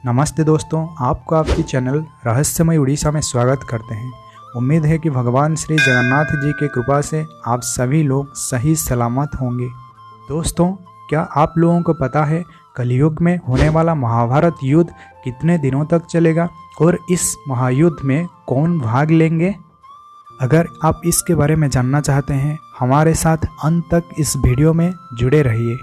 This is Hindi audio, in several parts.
नमस्ते दोस्तों, आपको आपकी चैनल रहस्यमय उड़ीसा में स्वागत करते हैं। उम्मीद है कि भगवान श्री जगन्नाथ जी के कृपा से आप सभी लोग सही सलामत होंगे। दोस्तों, क्या आप लोगों को पता है कलयुग में होने वाला महाभारत युद्ध कितने दिनों तक चलेगा और इस महायुद्ध में कौन भाग लेंगे? अगर आप इसके बारे में जानना चाहते हैं, हमारे साथ अंत तक इस वीडियो में जुड़े रहिए।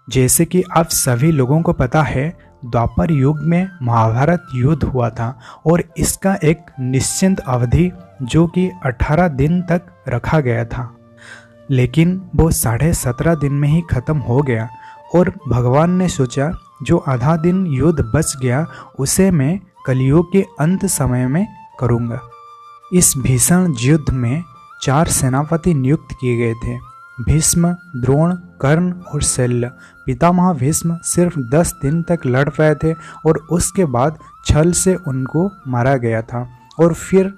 जैसे कि आप सभी लोगों को पता है, द्वापर युग में महाभारत युद्ध हुआ था और इसका एक निश्चित अवधि जो कि 18 दिन तक रखा गया था, लेकिन वो 17.5 दिन में ही खत्म हो गया और भगवान ने सोचा जो आधा दिन युद्ध बच गया उसे मैं कलयुग के अंत समय में करूँगा। इस भीषण युद्ध में 4 सेनापति नियुक्त किए गए थे, भीष्म, द्रोण, कर्ण और शल्य। पितामह भीष्म सिर्फ 10 दिन तक लड़ पाए थे और उसके बाद छल से उनको मारा गया था। और फिर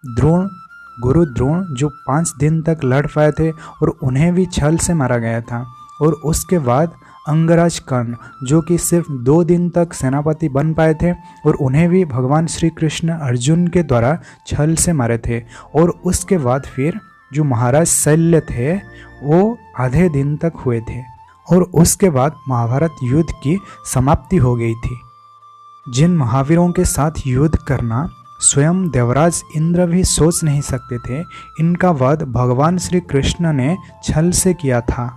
गुरु द्रोण जो 5 दिन तक लड़ पाए थे और उन्हें भी छल से मारा गया था। और उसके बाद अंगराज कर्ण जो कि सिर्फ 2 दिन तक सेनापति बन पाए थे और उन्हें भी भगवान श्री कृष्ण अर्जुन के द्वारा छल से मारे थे। और उसके बाद फिर जो महाराज शल्य थे वो आधे दिन तक हुए थे और उसके बाद महाभारत युद्ध की समाप्ति हो गई थी। जिन महावीरों के साथ युद्ध करना स्वयं देवराज इंद्र भी सोच नहीं सकते थे, इनका वध भगवान श्री कृष्ण ने छल से किया था।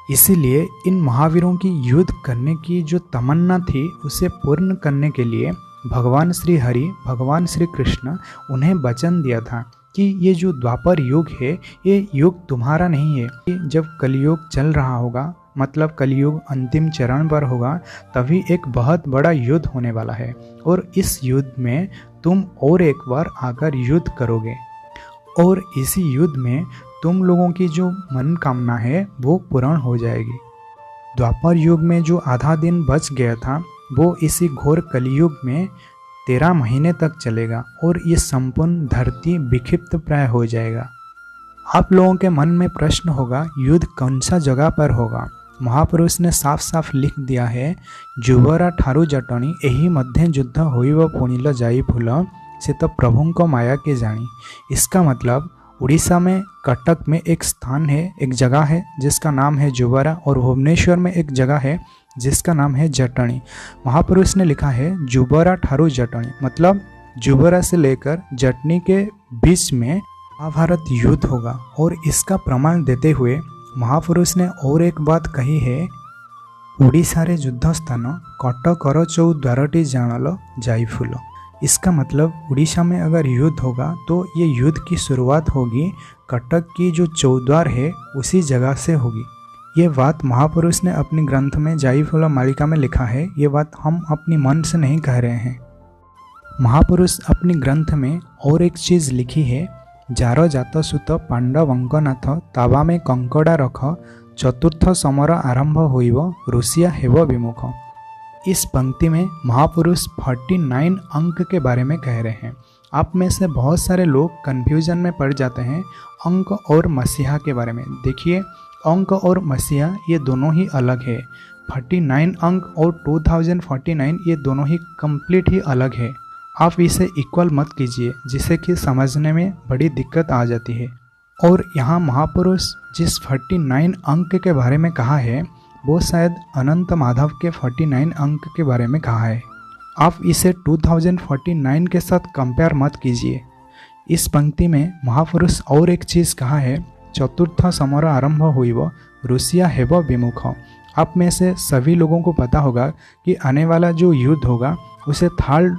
इसीलिए इन महावीरों की युद्ध करने की जो तमन्ना थी उसे पूर्ण करने के लिए भगवान श्री हरि, भगवान श्री कृष्ण उन्हें वचन दिया था कि ये जो द्वापर युग है ये युग तुम्हारा नहीं है। जब कलयुग चल रहा होगा, मतलब कलयुग अंतिम चरण पर होगा, तभी एक बहुत बड़ा युद्ध होने वाला है और इस युद्ध में तुम और एक बार आकर युद्ध करोगे और इसी युद्ध में तुम लोगों की जो मनोकामना है वो पूर्ण हो जाएगी। द्वापर युग में जो आधा दिन बच गया था वो इसी घोर कलयुग में 13 महीने तक चलेगा और ये संपूर्ण धरती विक्षिप्त प्राय हो जाएगा। आप लोगों के मन में प्रश्न होगा, युद्ध कौन सा जगह पर होगा? महापुरुष ने साफ साफ लिख दिया है, जुबरा ठारू जटणी एही मध्य युद्ध होइब पुणिल जाई फूल से तो प्रभुंको माया के जानी। इसका मतलब उड़ीसा में कटक में एक स्थान है, एक जगह है जिसका नाम है जुबरा और भुवनेश्वर में एक जगह है जिसका नाम है जटणी। महापुरुष ने लिखा है जुबरा ठारू जटणी, मतलब जुबरा से लेकर जटनी के बीच में महाभारत युद्ध होगा। और इसका प्रमाण देते हुए महापुरुष ने और एक बात कही है, उड़ीसा रे युद्ध स्थान कटकर चौद्वारटी जानल जाई फूल। इसका मतलब उड़ीसा में अगर युद्ध होगा तो ये युद्ध की शुरुआत होगी कटक की जो चौद्वार है उसी जगह से होगी। ये बात महापुरुष ने अपने ग्रंथ में जाई फूल मालिका में लिखा है। ये बात हम अपनी मन से नहीं कह रहे हैं। महापुरुष अपनी ग्रंथ में और एक चीज़ लिखी है, जार जात सुत पांडव अंकनाथ तावा में कंकड़ा रख चतुर्थ समर आरंभ होइब रुषिया हेब विमुख। इस पंक्ति में महापुरुष 49 अंक के बारे में कह रहे हैं। आप में से बहुत सारे लोग कन्फ्यूजन में पड़ जाते हैं अंक और मसीहा के बारे में। देखिए, अंक और मसीहा ये दोनों ही अलग है। 49 अंक और 2049 ये दोनों ही कंप्लीट ही अलग है। आप इसे इक्वल मत कीजिए, जिससे कि समझने में बड़ी दिक्कत आ जाती है। और यहाँ महापुरुष जिस 49 अंक के बारे में कहा है वो शायद अनंत माधव के 49 अंक के बारे में कहा है। आप इसे 2049 के साथ कंपेयर मत कीजिए। इस पंक्ति में महापुरुष और एक चीज़ कहा है, चतुर्थ समर आरंभ होइब रुषिया हेब विमुख। आप में से सभी लोगों को पता होगा कि आने वाला जो युद्ध होगा उसे थर्ड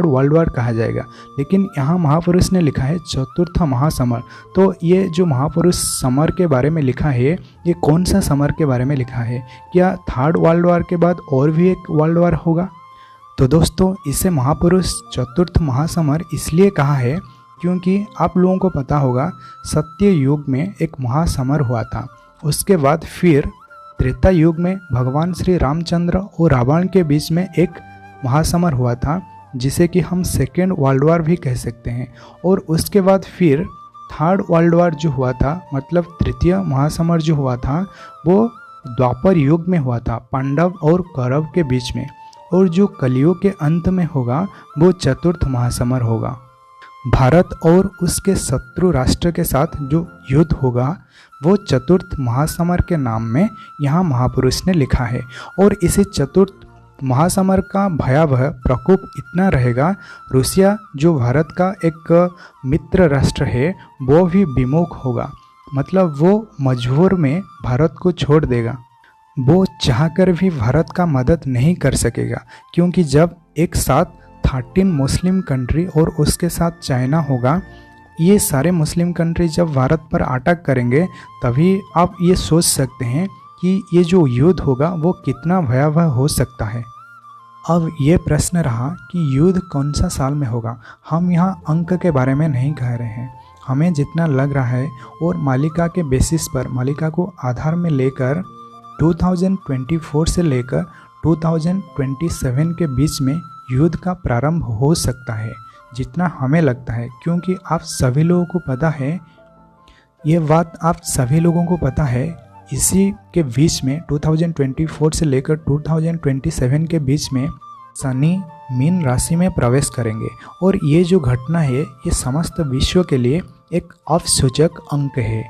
वर्ल्ड वॉर कहा जाएगा, लेकिन यहाँ महापुरुष ने लिखा है चतुर्थ महासमर। तो ये जो महापुरुष समर के बारे में लिखा है, ये कौन सा समर के बारे में लिखा है? क्या थर्ड वर्ल्ड वॉर के बाद और भी एक वर्ल्ड वॉर होगा? तो दोस्तों, इसे महापुरुष चतुर्थ महासमर इसलिए कहा है क्योंकि आप लोगों को पता होगा सत्य युग में एक महासमर हुआ था। उसके बाद फिर त्रेता युग में भगवान श्री रामचंद्र और रावण के बीच में एक महासमर हुआ था, जिसे कि हम सेकेंड वर्ल्ड वॉर भी कह सकते हैं। और उसके बाद फिर थर्ड वर्ल्ड वॉर जो हुआ था, मतलब तृतीय महासमर जो हुआ था, वो द्वापर युग में हुआ था, पांडव और कौरव के बीच में। और जो कलियुग के अंत में होगा वो चतुर्थ महासमर होगा। भारत और उसके शत्रु राष्ट्र के साथ जो युद्ध होगा वो चतुर्थ महासमर के नाम में यहाँ महापुरुष ने लिखा है। और इसी चतुर्थ महासमर का भयावह प्रकोप इतना रहेगा, रूसिया जो भारत का एक मित्र राष्ट्र है वो भी विमुख होगा, मतलब वो मजबूर में भारत को छोड़ देगा। वो चाहकर भी भारत का मदद नहीं कर सकेगा, क्योंकि जब एक साथ 13 मुस्लिम कंट्री और उसके साथ चाइना होगा, ये सारे मुस्लिम कंट्री जब भारत पर अटैक करेंगे तभी आप ये सोच सकते हैं कि ये जो युद्ध होगा वो कितना भयावह हो सकता है। अब ये प्रश्न रहा कि युद्ध कौन सा साल में होगा। हम यहाँ अंक के बारे में नहीं कह रहे हैं, हमें जितना लग रहा है और मालिका के बेसिस पर, मालिका को आधार में लेकर 2024 से लेकर 2027 के बीच में युद्ध का प्रारंभ हो सकता है, जितना हमें लगता है। क्योंकि आप सभी लोगों को पता है, ये बात आप सभी लोगों को पता है, इसी के बीच में 2024 से लेकर 2027 के बीच में शनि मीन राशि में प्रवेश करेंगे। और ये जो घटना है ये समस्त विश्व के लिए एक अवसूचक अंक है।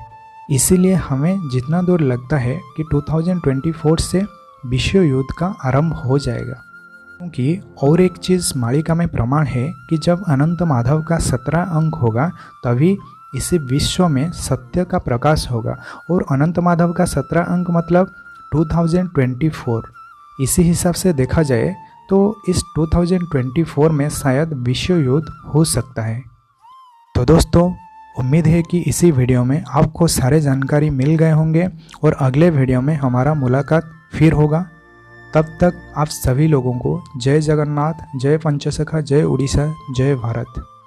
इसीलिए हमें जितना दूर लगता है कि 2024 से विश्व युद्ध का आरंभ हो जाएगा। क्योंकि और एक चीज़ मालिका में प्रमाण है कि जब अनंत माधव का 17 अंक होगा तभी इसी विश्व में सत्य का प्रकाश होगा। और अनंत माधव का 17 अंक मतलब 2024। इसी हिसाब से देखा जाए तो इस 2024 में शायद विश्व युद्ध हो सकता है। तो दोस्तों, उम्मीद है कि इसी वीडियो में आपको सारे जानकारी मिल गए होंगे और अगले वीडियो में हमारा मुलाकात फिर होगा। तब तक आप सभी लोगों को जय जगन्नाथ, जय पंचसखा, जय उड़ीसा, जय भारत।